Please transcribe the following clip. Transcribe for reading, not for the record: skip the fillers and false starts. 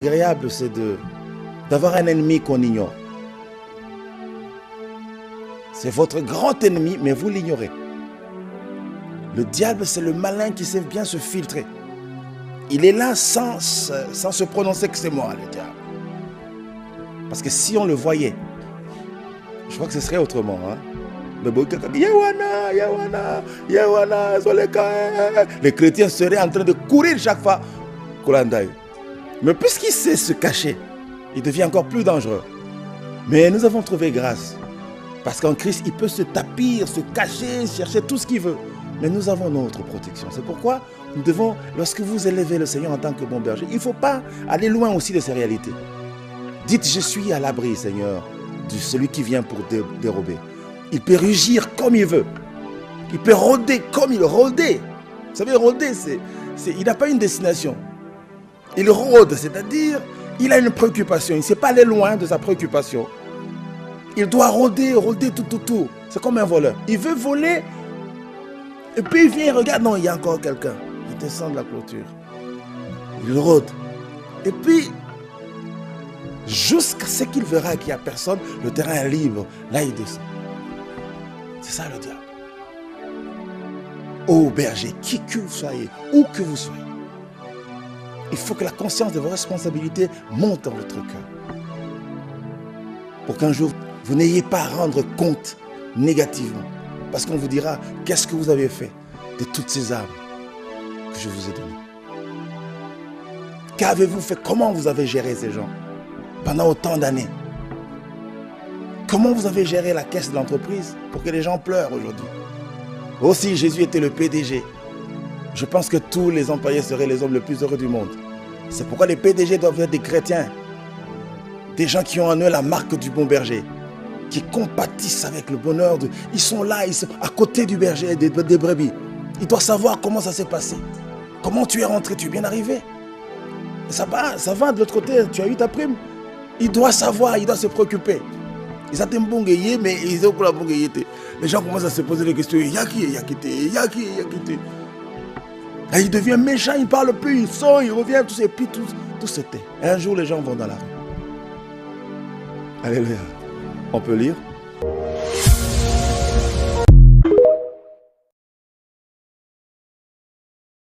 Agréable, c'est d'avoir un ennemi qu'on ignore. C'est votre grand ennemi, mais vous l'ignorez. Le diable, c'est le malin qui sait bien se filtrer. Il est là sans se prononcer que c'est moi, le diable. Parce que si on le voyait, je crois que ce serait autrement. Hein? Les chrétiens seraient en train de courir chaque fois. Mais puisqu'il sait se cacher, il devient encore plus dangereux. Mais nous avons trouvé grâce. Parce qu'en Christ, il peut se tapir, se cacher, chercher tout ce qu'il veut. Mais nous avons notre protection. C'est pourquoi nous devons, lorsque vous élevez le Seigneur en tant que bon berger, il ne faut pas aller loin aussi de ces réalités. Dites, je suis à l'abri, Seigneur, de celui qui vient pour dérober. Il peut rugir comme il veut. Il peut rôder comme il rôde. Vous savez, rôder, il n'a pas une destination. Il rôde, c'est-à-dire, il a une préoccupation. Il ne sait pas aller loin de sa préoccupation. Il doit rôder tout. C'est comme un voleur. Il veut voler, et puis il vient, il regarde, non, il y a encore quelqu'un. Il descend de la clôture. Il rôde. Et puis, jusqu'à ce qu'il verra qu'il n'y a personne, le terrain est libre. Là, il descend. C'est ça le diable. Ô berger, qui que vous soyez, où que vous soyez, il faut que la conscience de vos responsabilités monte dans votre cœur. Pour qu'un jour, vous n'ayez pas à rendre compte négativement. Parce qu'on vous dira, qu'est-ce que vous avez fait de toutes ces armes que je vous ai données? Qu'avez-vous fait? Comment vous avez géré ces gens pendant autant d'années? Comment vous avez géré la caisse de l'entreprise pour que les gens pleurent aujourd'hui? Aussi, Jésus était le PDG. Je pense que tous les employés seraient les hommes les plus heureux du monde. C'est pourquoi les PDG doivent être des chrétiens. Des gens qui ont en eux la marque du bon berger. Qui compatissent avec le bonheur. Ils sont là, ils sont à côté du berger, des brebis. Ils doivent savoir comment ça s'est passé. Comment tu es rentré, tu es bien arrivé. Ça va de l'autre côté, tu as eu ta prime. Il doit savoir, il doit se préoccuper. Ils ont un bon guerrier, mais ils ont la bon guerrier. Les gens commencent à se poser des questions. Il y a qui? Et il devient méchant, il ne parle plus, il sort, il revient, tout ça, et puis tout se tait. Et un jour, les gens vont dans la rue. Alléluia. On peut lire.